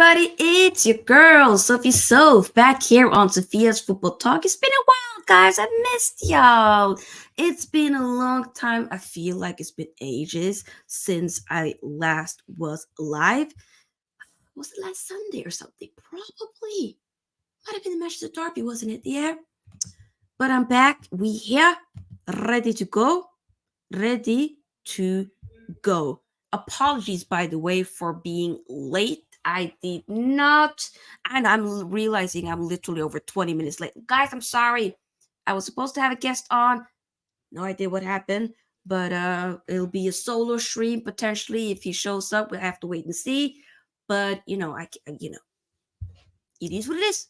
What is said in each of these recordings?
everybody, it's your girl, Sophie Soph, back here on Sophia's Football Talk. It's been a while, guys. I missed y'all. It's been a long time. I feel like it's been ages since I last was live. Was it last Sunday or something? Probably. Might have been the Manchester Derby, wasn't it? Yeah. But I'm back. We here, ready to go. Ready to go. Apologies, by the way, for being late. I did not, and I'm realizing I'm literally over 20 minutes late. Guys, I'm sorry. I was supposed to have a guest on. No idea what happened, but it'll be a solo stream potentially. If he shows up, we'll have to wait and see. But it is what it is.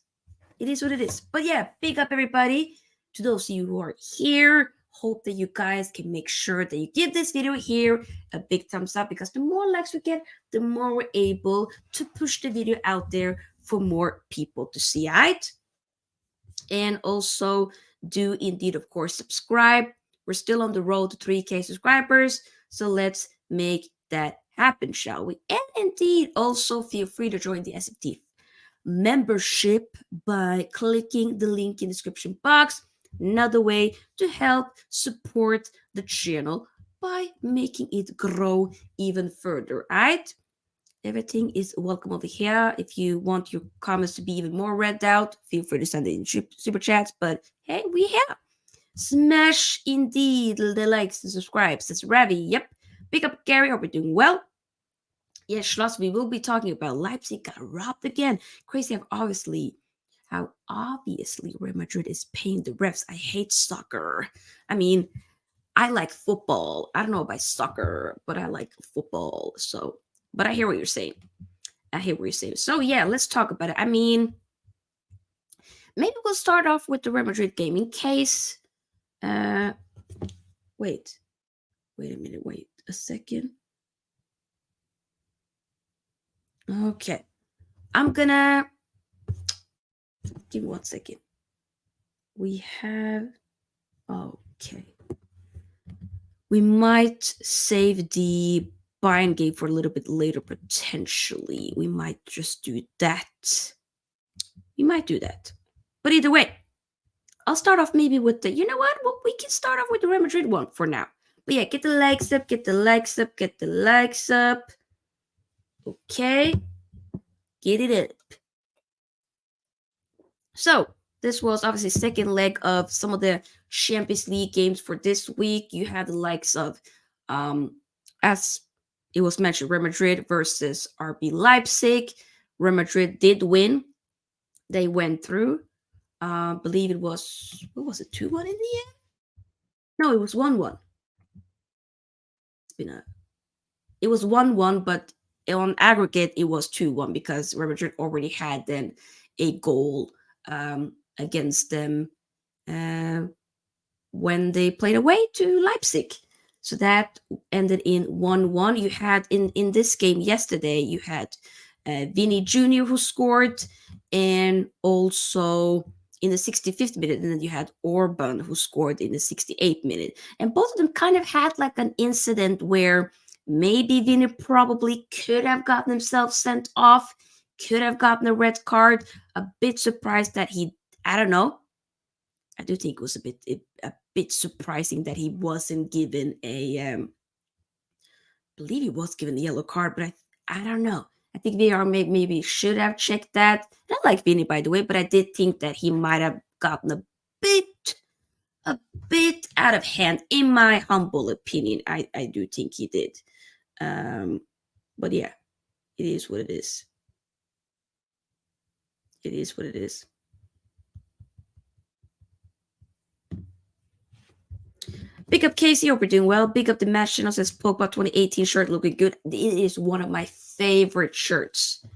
It is what it is. But yeah, big up everybody. To those of you who are here, hope that you guys can make sure that you give this video here a big thumbs up, because the more likes we get, the more we're able to push the video out there for more people to see, right? And also do indeed, of course, subscribe. We're still on the road to 3K subscribers, so let's make that happen, shall we? And indeed, also feel free to join the SFT membership by clicking the link in the description box. Another way to help support the channel by making it grow even further, right? Everything is welcome over here. If you want your comments to be even more read out, feel free to send it in super chats. But hey, we here. Smash indeed the likes and subscribes. That's Ravi. Yep. Pick up Gary. Hope you're doing well. Yes, Schloss, we will be talking about Leipzig got robbed again. Crazy how obviously Real Madrid is paying the refs. I hate soccer. I mean, I like football. I don't know about soccer, but I like football. So, but I hear what you're saying. So yeah, let's talk about it. I mean, maybe we'll start off with the Real Madrid game in case. Wait a minute. Wait a second. Okay. I'm gonna give me 1 second. We have okay. We might save the Bayern game for a little bit later, potentially. We might just do that. We might do that. But either way, I'll start off maybe with the, you know what? Well, we can start off with the Real Madrid one for now. But yeah, get the likes up, get the likes up, get the likes up. Okay. Get it up. So, this was obviously second leg of some of the Champions League games for this week. You had the likes of, as it was mentioned, Real Madrid versus RB Leipzig. Real Madrid did win. They went through. Believe it was, what was it, 2-1 in the end? No, it was 1-1. It was 1-1, but on aggregate, it was 2-1 because Real Madrid already had then a goal against them when they played away to Leipzig. So that ended in 1-1. You had in this game yesterday, you had Vinny Jr. who scored, and also in the 65th minute, and then you had Orban who scored in the 68th minute. And both of them kind of had like an incident where maybe Vinny probably could have gotten himself sent off, could have gotten a red card. A bit surprised that I don't know. I do think it was a bit surprising that he wasn't given I believe he was given the yellow card, but I don't know. I think VAR maybe should have checked that. And I like Vinny, by the way, but I did think that he might have gotten a bit out of hand, in my humble opinion. I do think he did. But yeah, it is what it is. It is what it is. Big up Casey, hope you're doing well. Big up the match channel, says Pogba 2018 shirt looking good. It is one of my favorite shirts.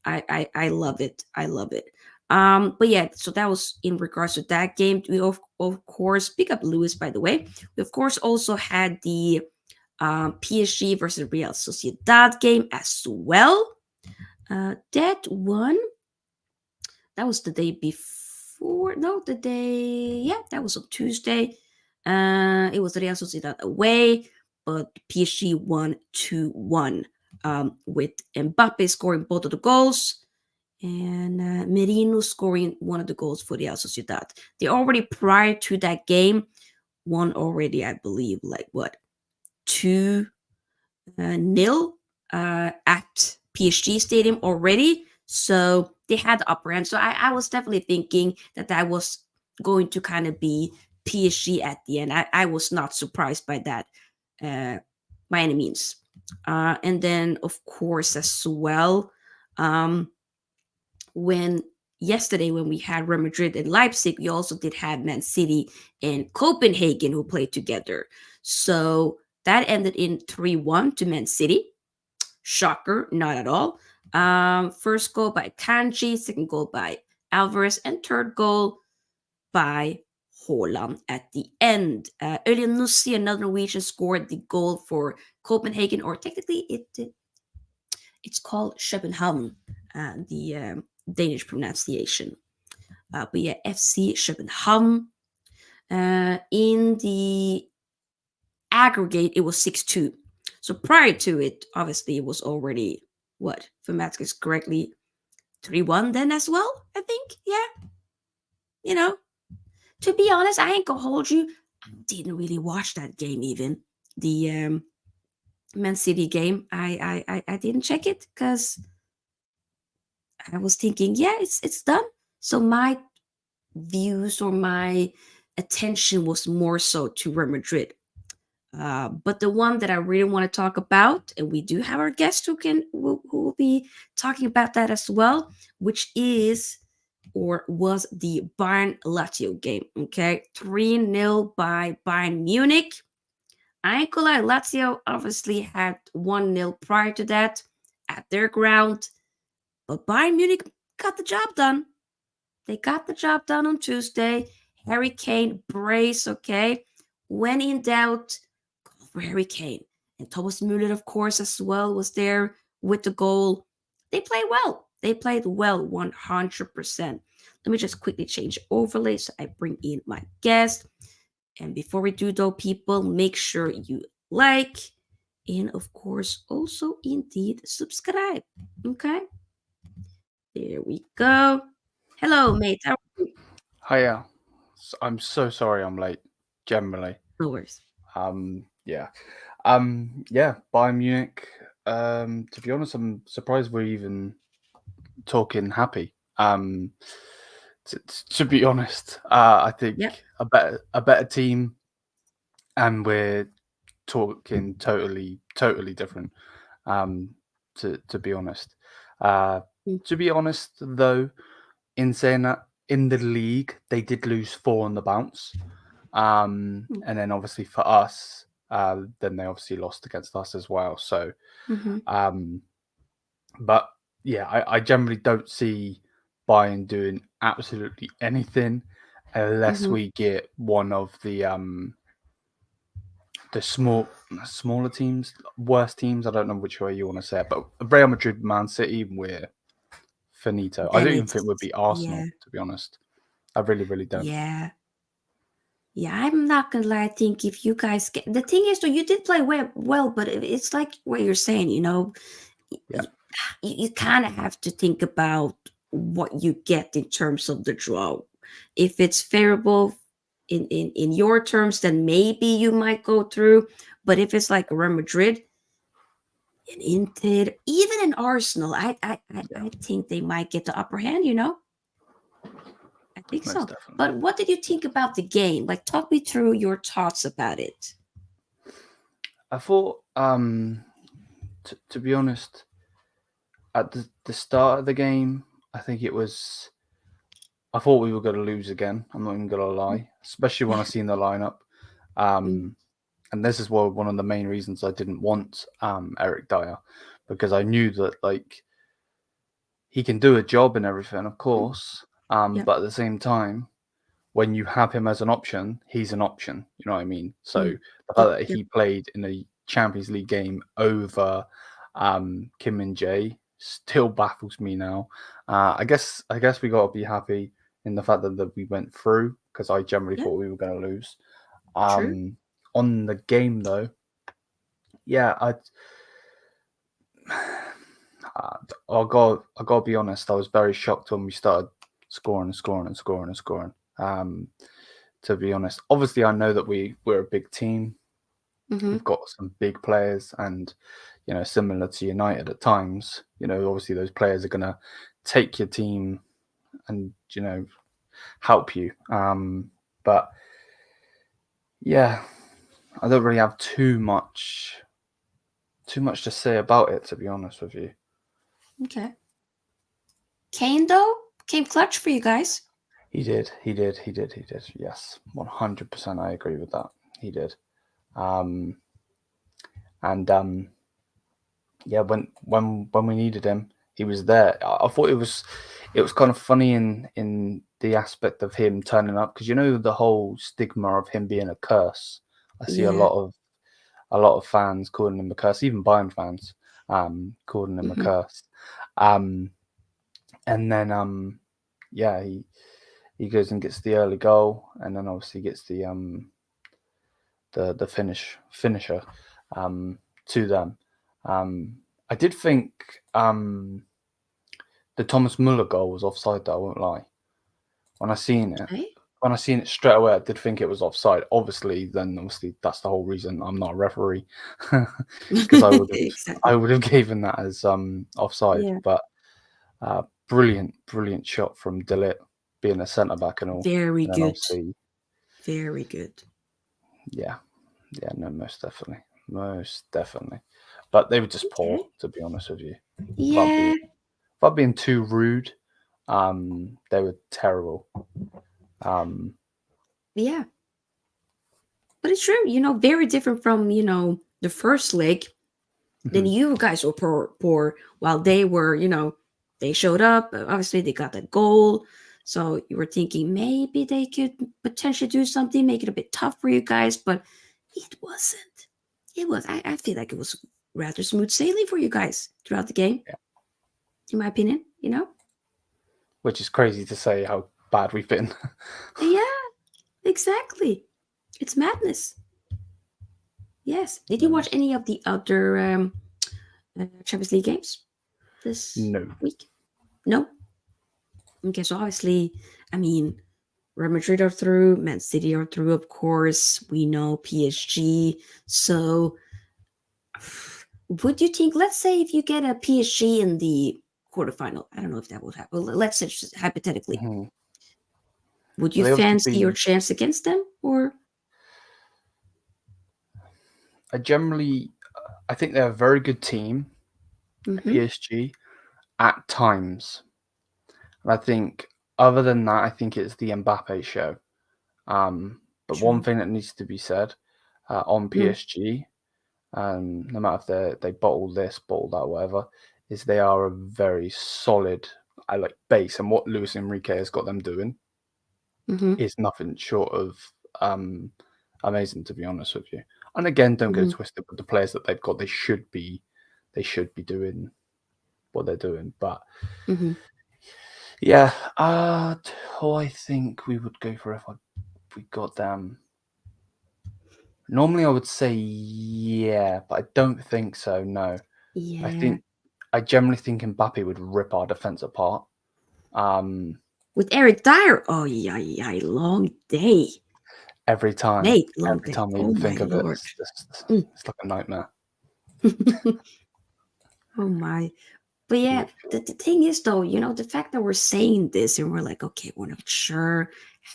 I love it. I love it. But yeah, so that was in regards to that game. We of course pick up Lewis, by the way. We of course also had the PSG versus Real Sociedad game as well. That one, that was the day before. No, that was on Tuesday. It was Real Sociedad away, but PSG won 2-1 with Mbappe scoring both of the goals and Merino scoring one of the goals for Real Sociedad. They already prior to that game won already, I believe, like what 2-0 at PSG Stadium already. So they had the upper hand. So I was definitely thinking that was going to kind of be PSG at the end. I was not surprised by that by any means. And then, of course, as well, um, when yesterday when we had Real Madrid and Leipzig, we also did have Man City and Copenhagen who played together. So that ended in 3-1 to Man City. Shocker, not at all. First goal by Kanji, second goal by Alvarez, and third goal by Haaland at the end. Ørjan Nussi, another Norwegian, scored the goal for Copenhagen, or technically it's called Copenhagen, the Danish pronunciation. But yeah, FC Copenhagen. In the aggregate, it was 6-2. So prior to it, obviously, it was already, what, if my math is correctly, 3-1 then as well, I think. Yeah. You know, to be honest, I ain't gonna hold you. I didn't really watch that game even. The Man City game. I didn't check it because I was thinking, yeah, it's done. So my views or my attention was more so to Real Madrid. But the one that I really want to talk about, and we do have our guest who will be talking about that as well, which is or was the Bayern Lazio game. Okay, 3-0 by Bayern Munich. I ain't gonna lie, Lazio obviously had 1-0 prior to that at their ground, but Bayern Munich got the job done. They got the job done on Tuesday. Harry Kane brace, okay? When in doubt, go for Harry Kane. And Thomas Müller, of course, as well, was there with the goal. They played well. They played well 100%. Let me just quickly change overlay so I bring in my guest. And before we do, though, people, make sure you like and, of course, also indeed subscribe. Okay? There we go. Hello, mate. How are you? Hiya. I'm so sorry I'm late, generally. No worries. Yeah. Yeah, Bayern Munich. To be honest, I'm surprised we're even talking happy. To be honest, I think Yep. a better team, and we're talking totally different. Um, to be honest. Uh, Mm, to be honest, though, in saying that, in the league they did lose 4 on the bounce. mm, And then obviously for us, then they obviously lost against us as well. So, mhm, um, but yeah, I generally don't see Bayern doing absolutely anything unless mhm, we get one of the smaller teams, worst teams. I don't know which way you want to say it, but Real Madrid, Man City, we're finito. I then don't even it's think we'd beat Arsenal, yeah, to be honest. I really don't. yeah, yeah. I'm not gonna lie. I think if you guys get the thing is, though, you did play well, but it's like what you're saying. Yeah, You, you kind of have to think about what you get in terms of the draw. If it's favorable in your terms, then maybe you might go through. But if it's like Real Madrid, in Inter, even in Arsenal, yeah, I think they might get the upper hand. I think most so. definitely. But what did you think about the game? Like, talk me through your thoughts about it. I thought, to be honest, at the start of the game, I think it was. I thought we were going to lose again. I'm not even going to lie, especially when I seen the lineup. Mm, Um, and this is one of the main reasons I didn't want Eric Dyer, because I knew that like he can do a job and everything, of mm, course. yeah. But at the same time, when you have him as an option, he's an option. You know what I mean? So Mm, the fact yep. that Yep. he played in a Champions League game over Kim and Jay still baffles me now. I guess we got to be happy in the fact that we went through, because I generally Yeah. thought we were going to lose. True. On the game though, yeah, I got to be honest. I was very shocked when we started scoring and scoring and scoring and scoring. To be honest, obviously, I know that we're a big team. Mm-hmm. We've got some big players, and similar to United at times. Obviously, those players are gonna take your team and help you. But yeah, I don't really have too much to say about it, to be honest with you. Okay. Kane though came clutch for you guys. He did. Yes, 100%. I agree with that. He did. And yeah, when we needed him, he was there. I thought it was kind of funny in the aspect of him turning up, because the whole stigma of him being a curse. I see Yeah. a lot of fans calling him a curse, even Bayern fans, calling him a Mm-hmm. curse. And then yeah, he goes and gets the early goal, and then obviously gets the finisher to them. I did think the Thomas Muller goal was offside, though, I won't lie. When I seen it straight away, I did think it was offside. Obviously that's the whole reason I'm not a referee, because I Exactly. would have given that as offside. Yeah. But brilliant shot from De Ligt, being a centre back and all. Very And then good. obviously, Very good. yeah, no, most definitely. But they were just Okay. poor, to be honest with you. Yeah. Without being too rude, they were terrible. Yeah. But it's true, very different from, the first leg. Then Mhm. you guys were poor while they were, they showed up. Obviously, they got that goal. So you were thinking maybe they could potentially do something, make it a bit tough for you guys, but it wasn't. I feel like it was rather smooth sailing for you guys throughout the game, Yeah. in my opinion. Which is crazy to say how bad we've been. Yeah, exactly. It's madness. Yes. Did you watch Yes. any of the other Champions League games this No. week? No? Okay, so obviously, I mean, Real Madrid are through, Man City are through, of course. We know PSG. So, would you think, let's say if you get a PSG in the quarterfinal, I don't know if that would happen. Let's say just hypothetically, Mhm. would you Well, they obviously fancy your be. chance against them? Or, I think they're a very good team, mm-hmm, PSG, at times. And I think, other than that, I think it's the Mbappe show. But one true. thing that needs to be said on Mm, PSG, no matter if they bottle this, bottle that, whatever, is they are a very solid, I like base, and what Luis Enrique has got them doing mm-hmm, is nothing short of um, amazing, to be honest with you. And again, don't get mm-hmm, it twisted with the players that they've got. They should be doing what they're doing. But mm-hmm. yeah, who I think we would go for if we got them. Normally, I would say yeah, but I don't think so. No, Yeah. I generally think Mbappe would rip our defense apart. Um, With Eric Dyer, oh, yeah, yeah, long day. every time, Mate, long every day. time I Oh, even my think of it, Lord. Mm. it's like a nightmare. Oh, my. But yeah, the thing is, though, the fact that we're saying this and we're like, okay, we're not sure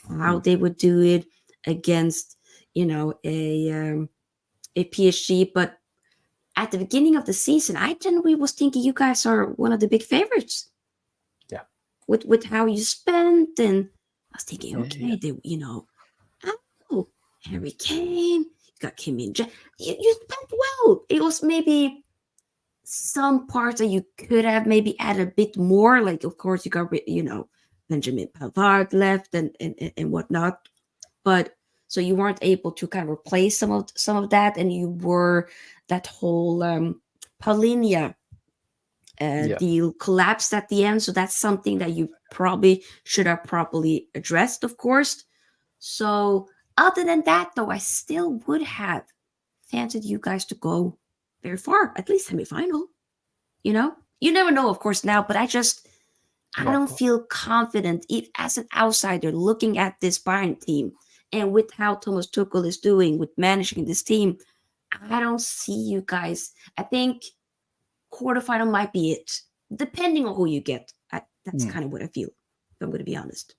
how Mhm. they would do it against, a PSG. But at the beginning of the season, I generally was thinking you guys are one of the big favorites Yeah, with how you spent, and I was thinking, yeah. okay, oh, Harry Kane, you got Kim In Jae, you spent well. It was maybe some parts that you could have maybe added a bit more. Like, of course, you got Benjamin Pavard left and whatnot, but so you weren't able to kind of replace some of that, and you were that whole Paulinia Yeah. deal collapsed at the end. So that's something that you probably should have properly addressed, of course. So other than that, though, I still would have fancied you guys to go very far, at least semifinal. You know? You never know, of course, now, but I No, of don't course. feel confident if as an outsider looking at this Bayern team and with how Thomas Tuchel is doing with managing this team. I don't see you guys. I think quarterfinal might be it, depending on who you get. That's Hmm. kind of what I feel. If I'm going to be honest.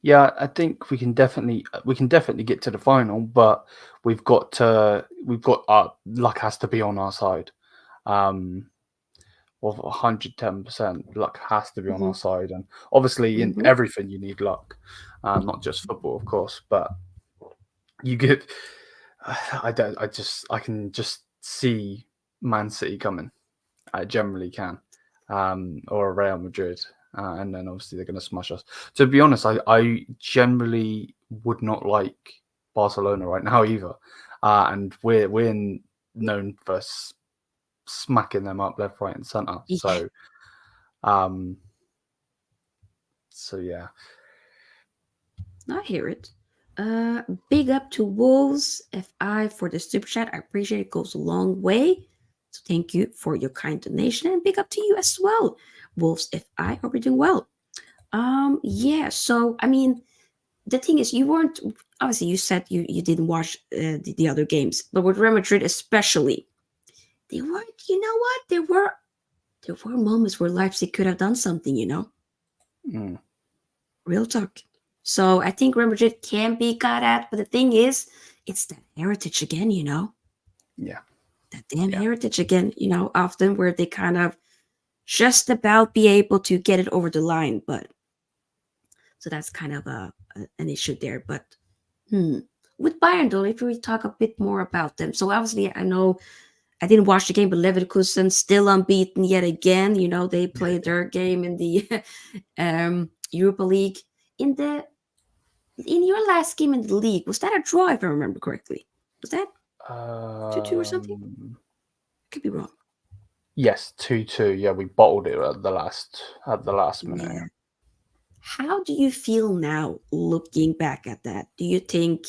Yeah, I think we can definitely get to the final, but we've got luck has to be on our side. Um, of 110%, luck has to be on Hmm. our side, and obviously in Hmm. everything you need luck, not just football, of course. But you get, I don't, I can just see Man City coming. I generally can, or Real Madrid, and then obviously they're going to smash us. To be honest, I generally would not like Barcelona right now either, and we're known for smacking them up left, right, and centre. Yeah, Um, so yeah, I hear it. Big up to Wolves FI for the super chat. I appreciate it. Goes a long way. So thank you for your kind donation and big up to you as well. Wolves FI, hope you're doing well. Yeah, so I mean, the thing is, you weren't obviously you said you didn't watch the other games, but with Real Madrid especially, they weren't. You know what? There were moments where Leipzig could have done something. mm, Real talk. So I think Real Madrid can be got at, but the thing is, it's that heritage again. yeah, That damn yeah, heritage again. Often where they kind of just about be able to get it over the line, but so that's kind of an issue there. But Hmm. With Bayern, though, if we talk a bit more about them. So obviously, I know I didn't watch the game, but Leverkusen still unbeaten yet again. They played their game in the Europa League. In your last game in the league, was that a draw? If I remember correctly, was that 2-2 or something? um, Could be wrong. yes, 2-2. Yeah, we bottled it at the last minute. Yeah. How do you feel now, looking back at that? Do you think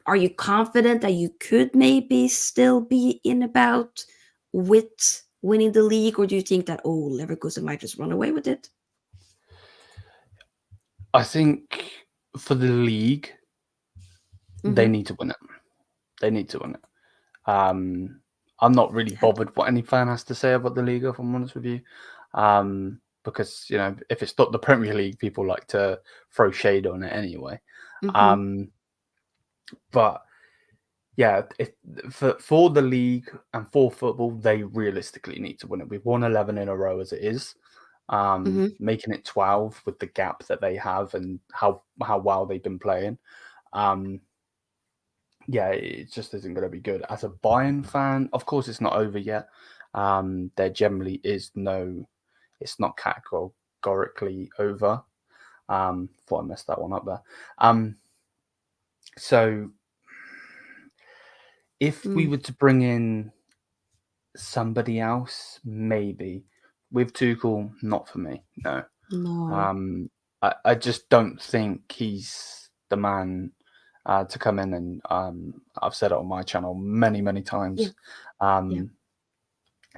Are you confident that you could maybe still be in about with winning the league, or do you think that Leverkusen might just run away with it? I think for the league, they Mm-hmm. need to win it. They need to win it. Um, I'm not really bothered what any fan has to say about the league, if I'm honest with you, because if it's not the Premier League, people like to throw shade on it anyway. Mm-hmm. Um, but yeah, for the league and for football, they realistically need to win it. We've won 11 in a row as it is. Mm-hmm. Making it 12 with the gap that they have and how well they've been playing. Um, yeah, it just isn't going to be good. As a Bayern fan, of course, it's not over yet. There generally is it's not categorically over. Thought I messed that one up there. So if we Mm. were to bring in somebody else, maybe with Tuchel, not for me. No. No. I just don't think he's the man to come in and I've said it on my channel many, many Yeah. times. Yeah.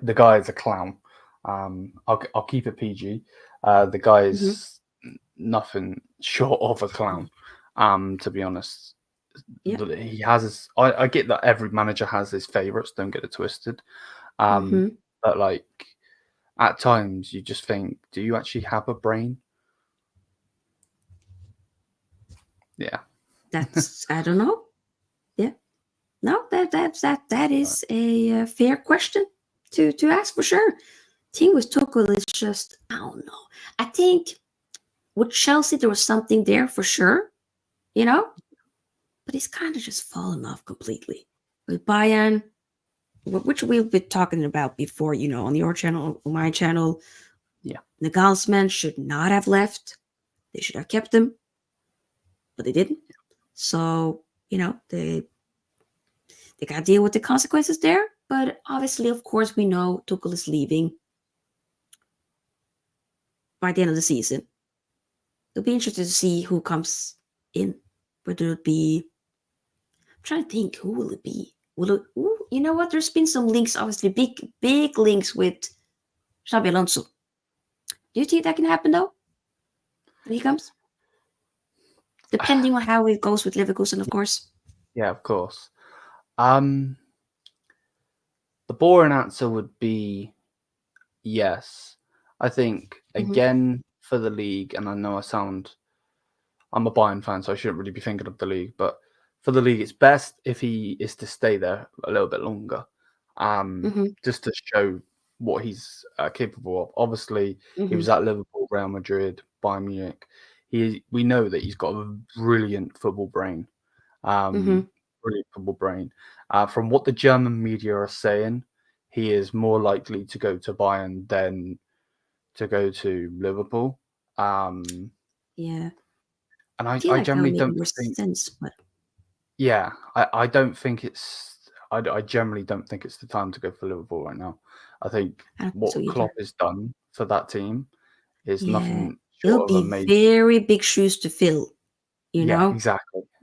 The guy is a clown. I'll keep it PG. The guy Mm-hmm. is nothing short of a clown. To be honest, Yeah. he has his. I get that every manager has his favorites. Don't get it twisted. Mm-hmm. But like at times, you just think, do you actually have a brain? Yeah. That's I don't know. Yeah. No, that is a fair question to ask for sure. Thing with Tuchel is just I don't know. I think with Chelsea there was something there for sure, you know, but he's kind of just fallen off completely. With Bayern, which we've been talking about before, on your channel, on my channel, Yeah. Nagelsmann should not have left. They should have kept him, but they didn't. So, they got to deal with the consequences there. But obviously, of course, we know Tuchel is leaving by the end of the season. It'll be interesting to see who comes in. Whether it be, I'm trying to think, who will it be? Will it? Ooh, you know what? There's been some links, obviously, big links with Xabi Alonso. Do you think that can happen though? When he comes? Depending on how it goes with Leverkusen, of course. Yeah, of course. The boring answer would be yes. I think Mm-hmm. again for the league, and I know I'm a Bayern fan, so I shouldn't really be thinking of the league, but for the league, it's best if he is to stay there a little bit longer, Mm-hmm. just to show what he's capable of. Obviously, he Mm-hmm. was at Liverpool, Real Madrid, Bayern Munich. We know that he's got a brilliant football brain. Mm-hmm. Brilliant football brain. From what the German media are saying, he is more likely to go to Bayern than to go to Liverpool. Yeah. And I I, feel I like that would generally make don't more think, sense, but yeah, I don't think I generally don't think it's the time to go for Liverpool right now. I think I don't think what so Klopp either. has done for that team is Yeah. nothing It'll short of be amazing. very big shoes to fill, you Yeah, know?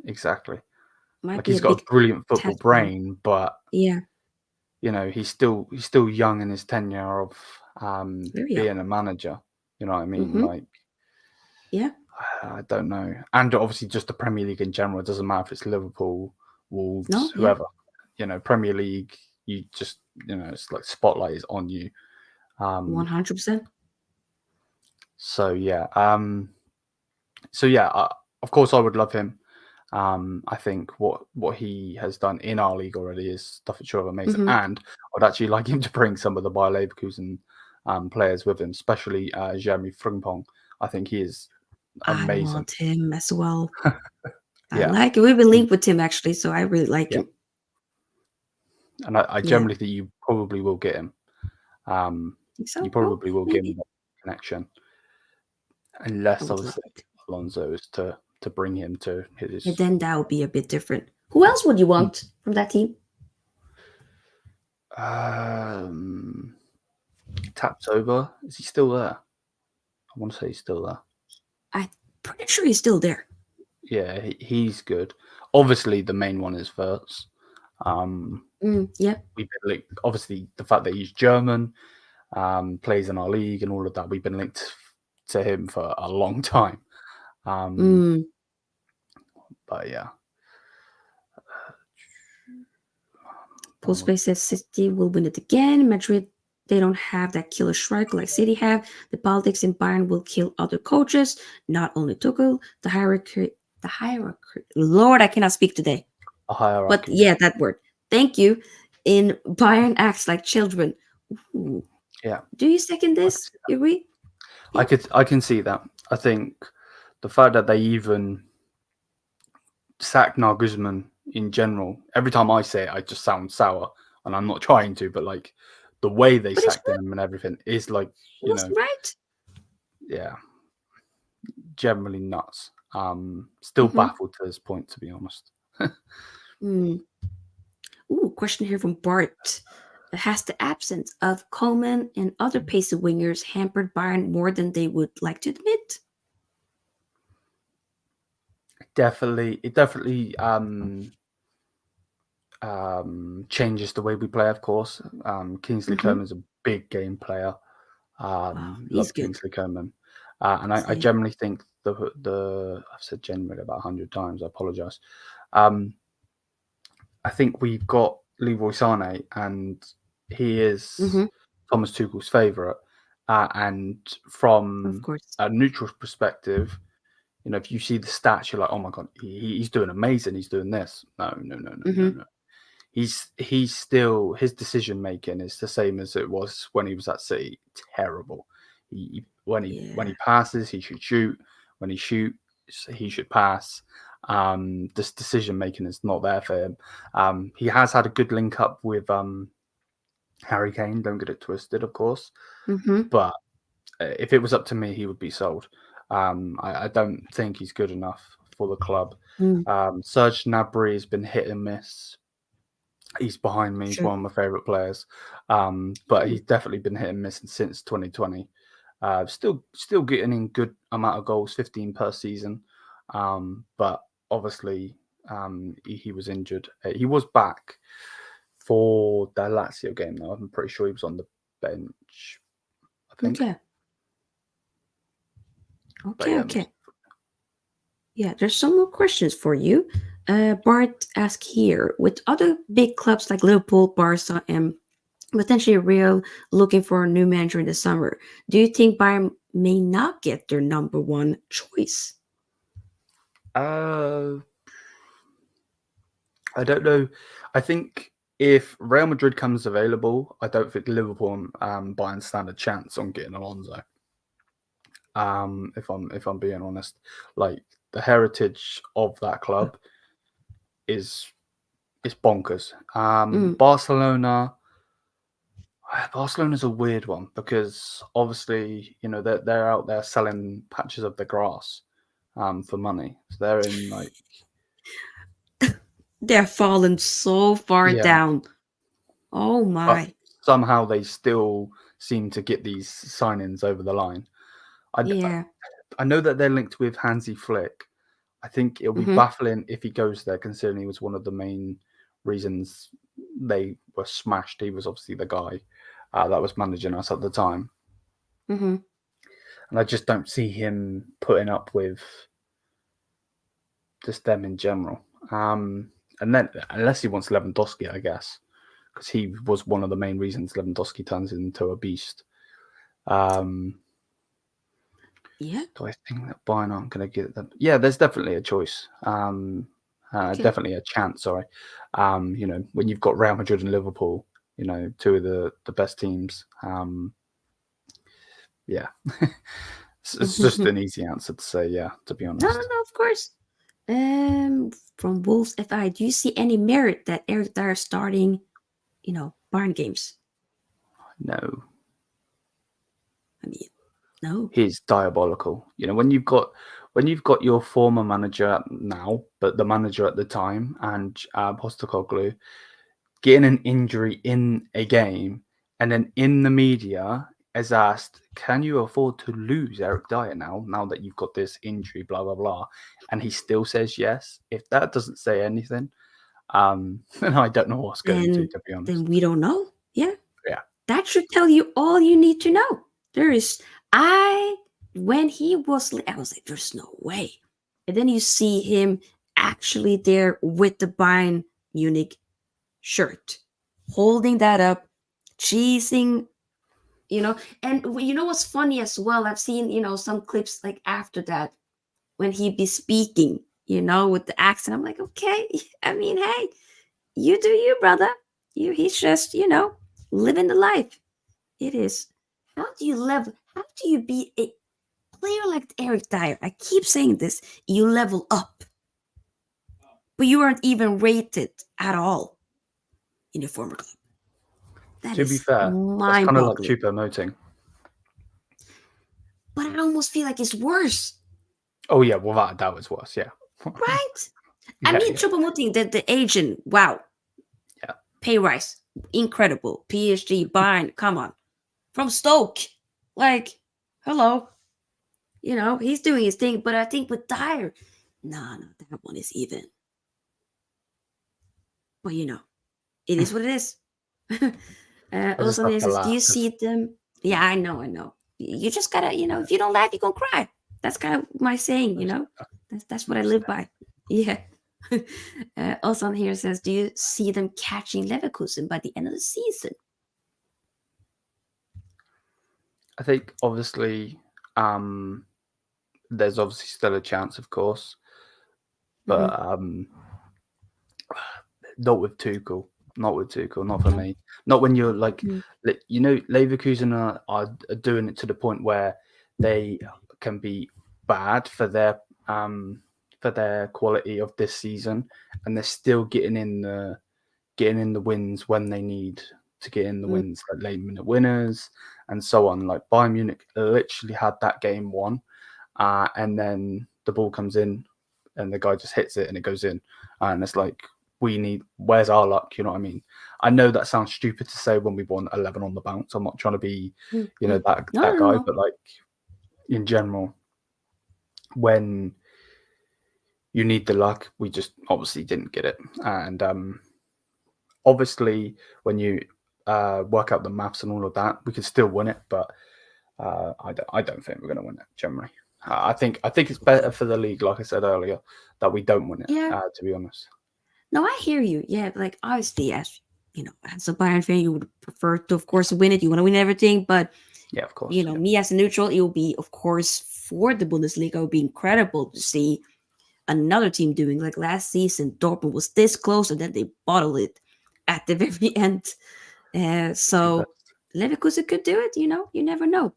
exactly. Might Like be he's a got a big brilliant football task for him. brain, but Yeah. he's still young in his tenure of Very young. being a manager. You know what I mean? Mm-hmm. Like Yeah. I don't know, and obviously just the Premier League in general. It doesn't matter if it's Liverpool, No, Wolves, yeah. whoever. Premier League. You just it's like spotlight is on you. 100%. So yeah, of course I would love him. I think what he has done in our league already is stuff that's sure of amazing, Mm-hmm. and I'd actually like him to bring some of the Bayer Leverkusen players with him, especially Jeremy Frimpong. I think he is I amazing. want him as well. I Yeah, like it. We've been linked with him actually, so I really like yeah, him. and I Yeah. generally think you probably will get him. Think so? You Oh, probably will get him maybe. that connection, I unless would love obviously it. Alonso is to bring him to Yeah, his. then that would be a bit different. Who else would you want from that team? Um, Tapped over. Is he still there? I want to say he's still there. I'm pretty sure he's still there. Yeah, he's good. Obviously, the main one is Verts. Yeah. We've been linked. Obviously, the fact that he's German, plays in our league, and all of that. We've been linked to him for a long time. But yeah, Postbase says City will win it again. Madrid, they don't have that killer striker like City have. The politics in Bayern will kill other coaches, not only Tuchel. The hierarchy. Lord, I cannot speak today. a But hierarchy. yeah, that word. Thank you. In Bayern acts like children. Ooh. Yeah, Do you second this? You agree? Yeah. I can see that. I think the fact that they even sacked Nagelsmann in general. Every time I say it, I just sound sour, and I'm not trying to, but like the way they But it's sacked right. him and everything is like It was right. yeah, generally nuts. Still Mm-hmm. baffled to this point, to be honest. Mm. Ooh, question here from Bart. Has the absence of Coleman and other pacey wingers hampered Bayern more than they would like to admit? It definitely changes the way we play. Of course, Kingsley Mm-hmm. Coman's a big game player. Wow, he's Love good. Kingsley Coman, and I Same. generally think the I've said generally about 100 times. I apologise. I think we've got Leroy Sane, and he is Mm-hmm. Thomas Tuchel's favourite. And Of from course. a neutral perspective, if you see the stats, you're like, oh my god, he's doing amazing. He's doing this. Mm-hmm. No. He's still, his decision making is the same as it was when he was at City. Terrible. When he Yeah. passes, he should shoot. When he shoots, he should pass. This decision making is not there for him. He has had a good link up with Harry Kane. Don't get it twisted, of course. Mm-hmm. But if it was up to me, he would be sold. I don't think he's good enough for the club. Serge Gnabry has been hit and miss. He's behind me. He's Sure. one of my favourite players. But he's definitely been hit and miss since 2020. Still getting in good amount of goals, 15 per season. But obviously, he was injured. He was back for the Lazio game, though. I'm pretty sure he was on the bench. think. Okay. But Okay. yeah, Okay. Yeah, there's some more questions for you. Bart asks here, with other big clubs like Liverpool, Barca, and potentially Real looking for a new manager in the summer, do you think Bayern may not get their number one choice? I don't know. I think if Real Madrid comes available, I don't think Liverpool and Bayern stand a chance on getting Alonso. If I'm being honest, like the heritage of that club is bonkers. Mm, Barcelona's a weird one because obviously they're out there selling patches of the grass for money. So they're in like they're fallen so far yeah, down. Oh but my. somehow they still seem to get these signings over the line. I, Yeah. I know that they're linked with Hansi Flick. I think it'll be Mm-hmm. baffling if he goes there, considering he was one of the main reasons they were smashed. He was obviously the guy that was managing us at the time. Mm-hmm. And I just don't see him putting up with just them in general. And then, unless he wants Lewandowski, I guess, because he was one of the main reasons Lewandowski turns into a beast. Yeah. Do I think that Bayern aren't going to get them? Yeah, there's definitely a choice. Okay. Definitely a chance. Sorry. When you've got Real Madrid and Liverpool, two of the best teams. Yeah, it's just an easy answer to say. Yeah, to be No, honest. of course. From Wolves FI, do you see any merit that Eric Dyer starting, Bayern games? No, I mean, no. he's diabolical. When you've got your former manager now, but the manager at the time, and Postecoglou getting an injury in a game, and then in the media is asked, "Can you afford to lose Eric Dyer now that you've got this injury?" Blah blah blah, and he still says yes. If that doesn't say anything, then I don't know what's going to be Then honest. we don't know. Yeah. Yeah. That should tell you all you need to know. When he was, I was like, there's no way. And then you see him actually there with the Bayern Munich shirt, holding that up, cheesing, And you know what's funny as well? I've seen, some clips like after that when he be speaking, with the accent. I'm like, okay, I mean, hey, you do you, brother. He's just, living the life. It is. How do you level? How do you be a player like Eric Dyer? I keep saying this. You level up, but you aren't even rated at all in your former club. That To be is fair, that's kind of like mind-boggling. Choupo-Moting. But I almost feel like it's worse, Oh yeah, without a doubt, it's worse. Yeah. right? I Yeah, mean, yeah, Choupo-Moting, the agent, wow, yeah. pay rise, incredible. PSG, Bayern, come on, from Stoke, like, hello, he's doing his thing. But I think with Dyer, no, that one is even. But it is what it is. I just Also, have to says, do laugh you because see them? Yeah, I know. You just gotta, if you don't laugh, you're gonna cry. That's kind of my saying, That's what I live by. Yeah. Also here says, do you see them catching Leverkusen by the end of the season? I think obviously there's obviously still a chance, of course, but not with Tuchel. Not with Tuchel. Not for me. Not when you're like, Mhm. Leverkusen are doing it to the point where they can be bad for their quality of this season, and they're still getting in the wins when they need to get in the Mm. wins, like late minute winners and so on. Like Bayern Munich literally had that game won, and then the ball comes in, and the guy just hits it and it goes in, and it's like where's our luck? You know what I mean? I know that sounds stupid to say when we won 11 on the bounce. I'm not trying to be, Mhm. that No, no, guy, no. but like in general, when you need the luck, we just obviously didn't get it, and obviously when you work out the maths and all of that, we could still win it, but I don't think we're going to win it. Generally, I think it's better for the league, like I said earlier, that we don't win it. Yeah. To be honest. No, I hear you. Yeah, like obviously, as you know, as a Bayern fan, you would prefer to, of course, win it. You want to win everything, but Yeah, of course. you know, me as a neutral, it will be, of course, for the Bundesliga, it would be incredible to see another team doing like last season. Dortmund was this close, and then they bottled it at the very end. So Leverkusen could do it. You know, you never know.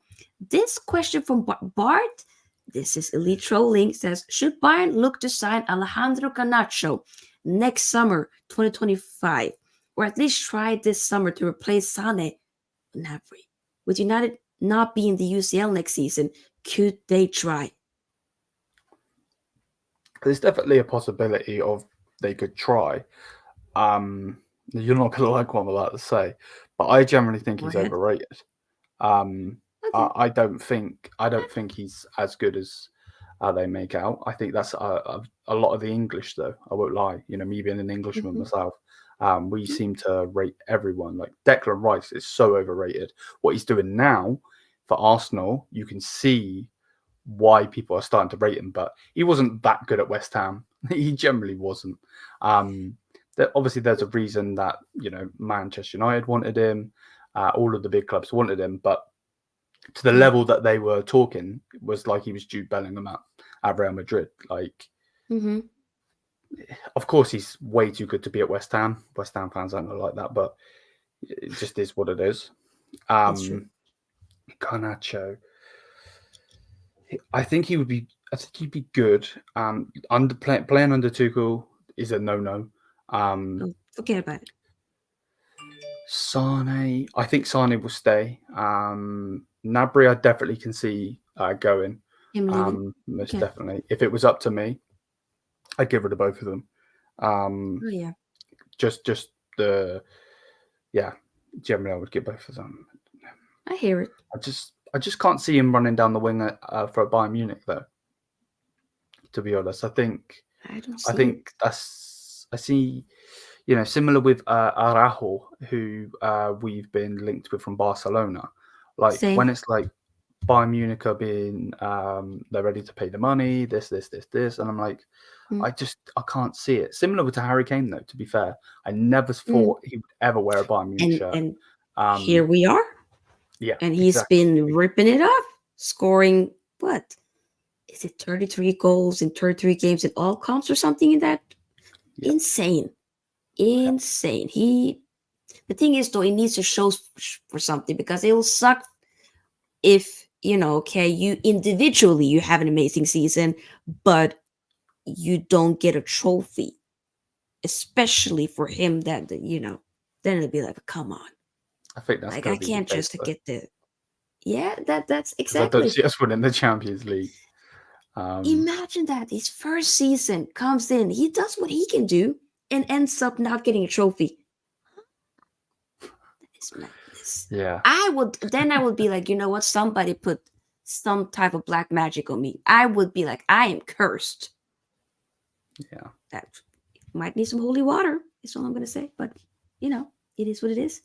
This question from Bart. This is Elite Trolling. Says, should Bayern look to sign Alejandro Garnacho next summer, 2025, or at least try this summer to replace Sane Gnabry? With United not be in the UCL next season, could they try? There's definitely a possibility of they could try. You're not going to like what I'm about to say, but I generally think he's overrated. Okay. I don't think he's as good as they make out. I think that's a lot of the English, though. I won't lie. You know, me being an Englishman myself, we seem to rate everyone. Like Declan Rice is so overrated. What he's doing now for Arsenal, you can see why people are starting to rate him, but he wasn't that good at West Ham. He generally wasn't. Obviously, there's a reason that, you know, Manchester United wanted him, all of the big clubs wanted him, but to the level that they were talking, it was like he was Jude Bellingham at Real Madrid. Like, of course, he's way too good to be at West Ham. West Ham fans aren't like that, but it just is what it is. Garnacho, I think he'd be good. Playing under Tuchel is a no-no. Forget about it. Sane, I think Sane will stay. Gnabry, I definitely can see going. Most definitely. If it was up to me, I'd get rid of both of them. Just generally, I would get both of them. I hear it. I just can't see him running down the wing for Bayern Munich, though. To be honest, I see, you know, similar with Araujo, who we've been linked with from Barcelona. Like when it's like Bayern Munich are being, they're ready to pay the money, this, and I'm like, I can't see it. Similar to Harry Kane, though. To be fair, I never thought he would ever wear a Bayern Munich shirt. And here we are. Yeah, and he's been ripping it up, scoring what is it, 33 goals in 33 games in all comps or something in that. Insane. The thing is, though, he needs to show for something, because it will suck if, you know, okay, you individually you have an amazing season, but you don't get a trophy, especially for him. That, you know, then it'll be like, come on. I think that's like, I can't just get the. Yeah, that's exactly. I don't see us winning the Champions League. Imagine that his first season comes in, he does what he can do, and ends up not getting a trophy. That is madness. Yeah. I would be like, you know what? Somebody put some type of black magic on me. I would be like, I am cursed. Yeah. That might need some holy water, is all I'm going to say. But, you know, it is what it is.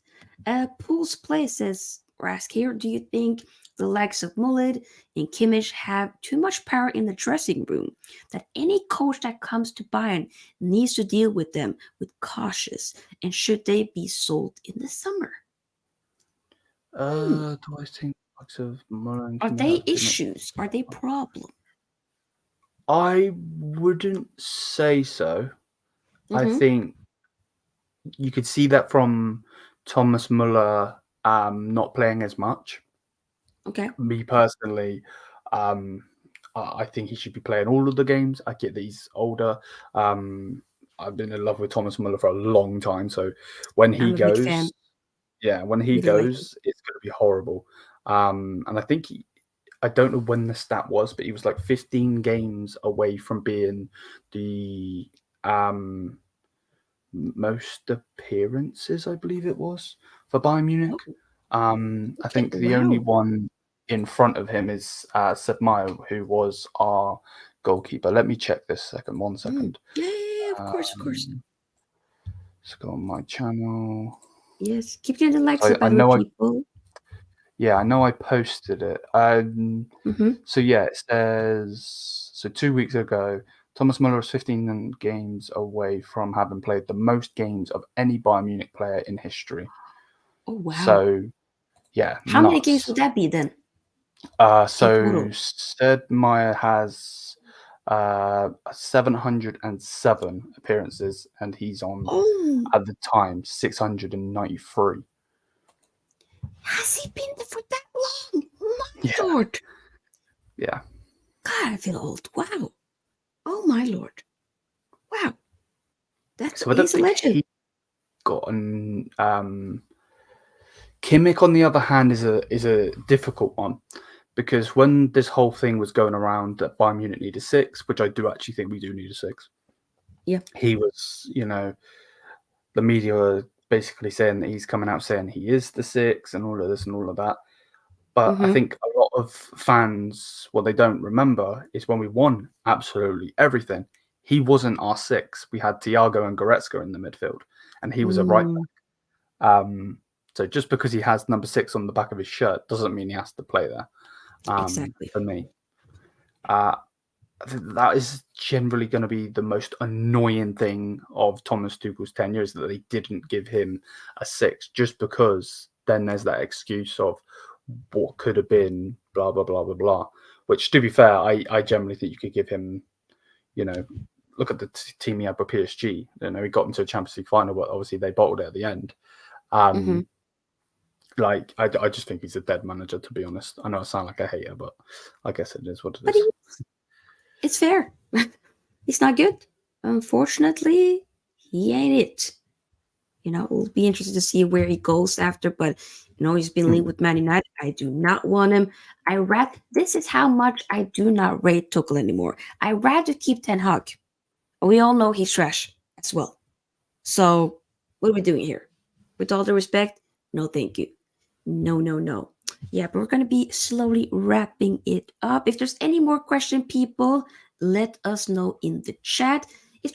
Pool's Play says, or ask here, do you think the likes of Mullet and Kimmich have too much power in the dressing room, that any coach that comes to Bayern needs to deal with them with cautious, and should they be sold in the summer? Do I think likes of Mullet? Are they issues? Are they problem? I wouldn't say so. I think you could see that from Thomas Muller not playing as much. Okay. Me personally, I think he should be playing all of the games. I get that he's older. I've been in love with Thomas Muller for a long time, so when he goes, it's going to be horrible. And I think I don't know when the stat was, but he was like 15 games away from being the most appearances, I believe it was, for Bayern Munich. I think the only one in front of him is Seb Meyer, who was our goalkeeper. Let me check this second. 1 second. Yeah, of course. Let's go on my channel. Yes, keep getting the likes up, people. Yeah, I know I posted it. Mm-hmm. So yeah, it says so 2 weeks ago, Thomas Muller is 15 games away from having played the most games of any Bayern Munich player in history. Oh wow. So yeah, How many games nuts. would that be then in So total? Sid Meier has 707 appearances, and he's on Oh, at the time 693. has he been there for that long? Yeah, My lord. yeah. God, I feel old. Wow. Oh my lord. Wow. So I don't He's a think legend. he got an Kimmich, on the other hand, is a difficult one because when this whole thing was going around that Bayern Munich need a six, which I do actually think we do need a six, Yeah. he was, the media were basically saying that he's coming out saying he is the six and all of this and all of that. But I Mm-hmm. think a lot of fans, what they don't remember is when we won absolutely everything, he wasn't our six. We had Thiago and Goretzka in the midfield, and he was a right Mm, back. So just because he has number six on the back of his shirt doesn't mean he has to play there. exactly. For me, uh, I think that is generally going to be the most annoying thing of Thomas Tuchel's tenure is that they didn't give him a six, just because then there's that excuse of what could have been, blah blah blah blah blah. Which, to be fair, I generally think you could give him, you know, look at the team he had with PSG. He got into a Champions League final, but obviously they bottled it at the end. Mm-hmm. I just think he's a dead manager, to be honest. I know I sound like a hater, but I guess it is what it But is. it's fair. He's not good. Unfortunately, he ain't it. We'll be interested to see where he goes after, but he's been linked Hmm. with Man United. I do not want him. This is how much I do not rate Tuchel anymore. I rather keep Ten Hag. We all know he's trash as well. So what are we doing here? With all the respect, no thank you. No, no, no. Yeah, but we're gonna be slowly wrapping it up. If there's any more question, people, let us know in the chat. If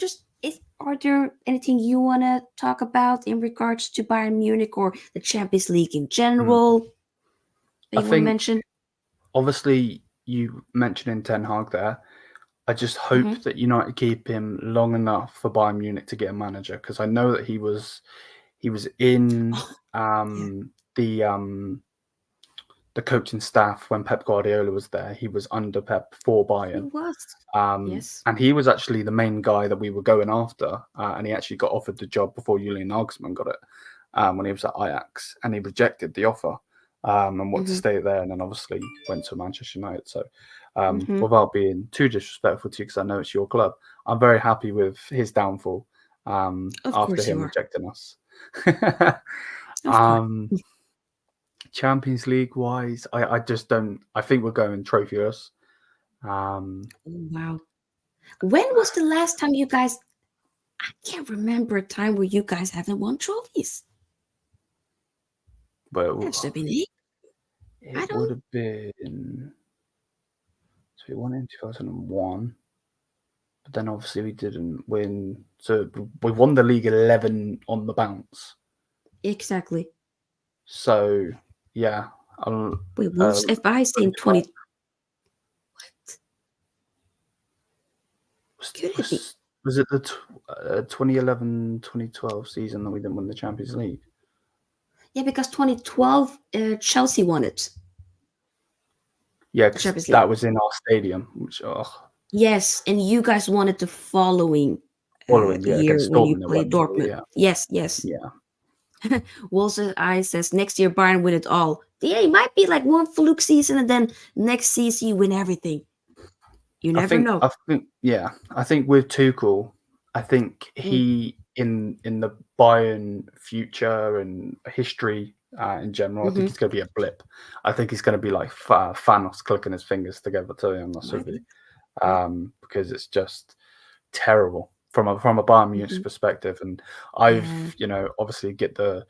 are there anything you wanna talk about in regards to Bayern Munich or the Champions League in Hmm. general that I you want to think mention? obviously you mentioning Ten Hag there. I just hope Mm-hmm. that United keep him long enough for Bayern Munich to get a manager, because I know that he was in Oh, yeah, the coaching staff when Pep Guardiola was there. He was under Pep for he Bayern. was. Yes. And he was actually the main guy that we were going after, and he actually got offered the job before Julian Nagelsmann got it, when he was at Ajax, and he rejected the offer, and wanted to Mm-hmm. stay there, and then obviously went to Manchester United. So, Mm-hmm. without being too disrespectful to you, because I know it's your club, I'm very happy with his downfall, Of after course you him are. rejecting us. Of course. um, Champions League wise, I just don't. I think we're going trophyless. Um, Oh, wow. When was the last time you guys? I can't remember a time where you guys haven't won trophies. but That's been it. I it would don't. have been. So we won in 2001, but then obviously we didn't win. So we won the league 11 on the bounce. Exactly. So yeah, um, Wait, uh, Wolves. If I say in 25 20, could it be? was it the 2011-2012 season that we didn't win the Champions League? Yeah, because 2012, Chelsea won it, Yeah, the because Champions League. that was in our stadium, which Yes, and you guys won it the following following, yeah, year against when you Dortmund it played went. Dortmund. Yeah, Yes, yes. yeah. Wolves' eye says next year Bayern win it all. Yeah, it might be like one fluke season, and then next season you win everything. You I never think know. I think yeah, I think with Tuchel, I think Mm, he in the Bayern future and history, in general, I think mm-hmm. he's going to be a blip. I think he's going to be like Thanos clicking his fingers together, to be honest with Might you, be. Yeah. because it's just terrible from a Bayern Munich's Mm-hmm. perspective. And I've Yeah. obviously get the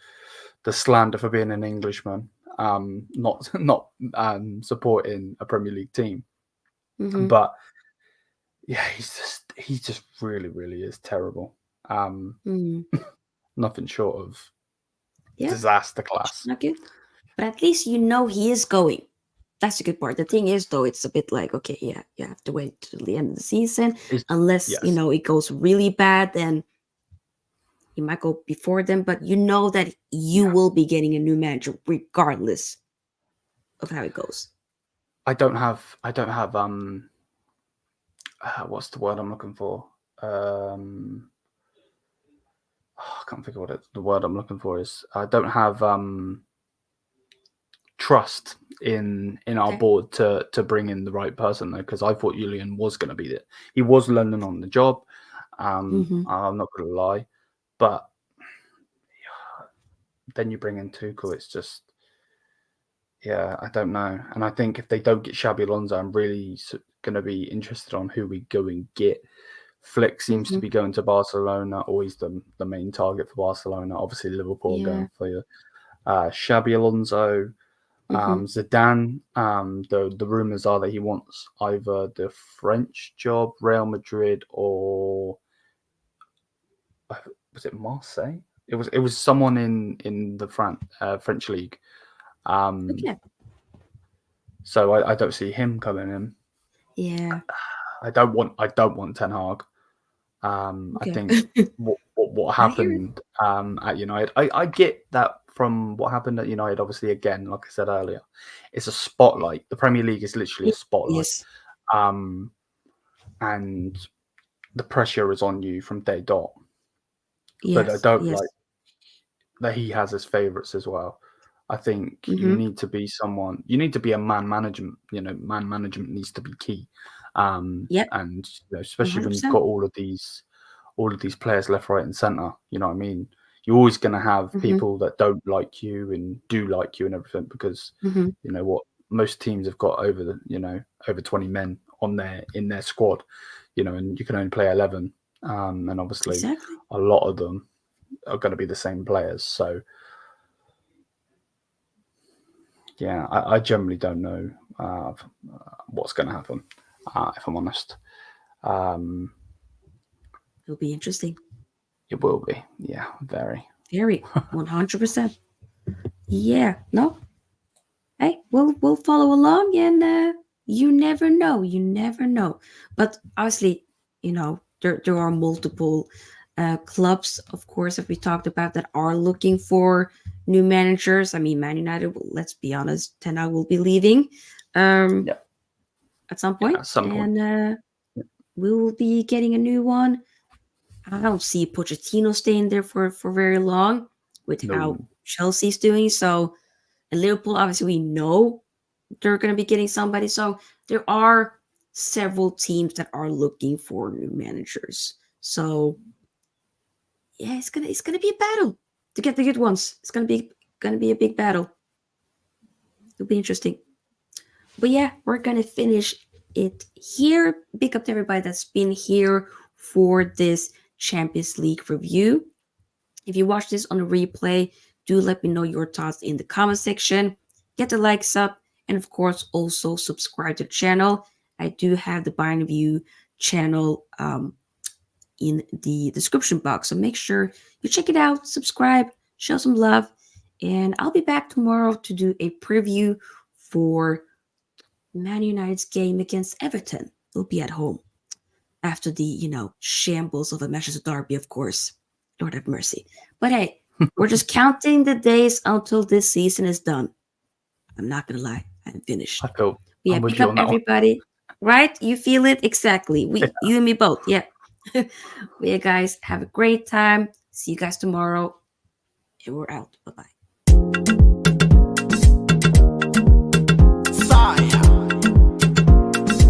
slander for being an Englishman, not supporting a Premier League team, Mm-hmm. but yeah, he just really, really is terrible. Um, Mm-hmm. Nothing short of Yeah. disaster class. Not good. but at least you know he is going. That's the good part. The thing is, though, it's a bit like, okay, yeah, you have to wait till the end of the season, Is unless yes, it goes really bad. Then he might go before them, but you know that you yeah. will be getting a new manager regardless of how it goes. I don't have what's the word I'm looking for? I can't think of the word I'm looking for is. I don't have trust in our Okay. board to bring in the right person though, because I thought Julian was going to be it. He was learning on the job. Mm-hmm. I'm not going to lie, but then you bring in Tuchel, it's just I don't know. And I think if they don't get Xabi Alonso, I'm really going to be interested on who we go and get. Flick seems to Mm-hmm. be going to Barcelona, always the main target for Barcelona. Obviously, Liverpool are Yeah. going for Xabi Alonso. Mm-hmm. Zidane, the rumors are that he wants either the French job, Real Madrid, or was it Marseille? It was someone in the French league. Okay. So I don't see him coming in. Yeah. I don't want Ten Hag. I Okay. think what I hear it. happened at United. I get that from what happened at United. Obviously, again, like I said earlier, it's a spotlight. The Premier League is literally a spotlight, Yes. um, and the pressure is on you from day dot. But I Yes. don't Yes. like that he has his favourites as well. I think you Mm-hmm. need to be someone. You need to be a man management. Man management needs to be key. Yep. And One especially hundred when you've percent. got all of these players left, right, and centre. You know what I mean? You're always going to have Mm-hmm. people that don't like you and do like you and everything because Mm-hmm. you know what most teams have got over 20 men in their squad. And you can only play 11, and obviously Exactly. a lot of them are going to be the same players. So yeah, I generally don't know what's going to happen. If I'm honest, um, It'll be interesting. it will be. Yeah, very. Very. 100%. Yeah. No. Hey, we'll follow along, and you never know. You never know. But obviously, there are multiple clubs, of course, that we talked about that are looking for new managers. I mean, Man United. Let's be honest, Ten Hag will be leaving Yeah, at some yeah. point, At some point, and we will be getting a new one. I don't see Pochettino staying there for very long with how no. Chelsea's doing. So, and Liverpool, obviously, we know they're going to be getting somebody. So there are several teams that are looking for new managers. So yeah, it's gonna be a battle to get the good ones. It's gonna be a big battle. It'll be interesting. But yeah, we're gonna finish it here. Big up to everybody that's been here for this Champions League review. If you watch this on a replay, do let me know your thoughts in the comment section. Get the likes up, and of course, also subscribe to the channel. I do have the Bayern View channel in the description box, so make sure you check it out, subscribe, show some love, and I'll be back tomorrow to do a preview for Man United's game against Everton. It'll be at home after the shambles of a Manchester derby, of course. Lord have mercy. But hey, we're just counting the days until this season is done. I'm not gonna lie, I'm I finished. feel But yeah, I'm with pick you up on that one. everybody. Right? You feel it exactly. You and me both. Yeah. But yeah, guys, have a great time. See you guys tomorrow, and we're out. Bye bye.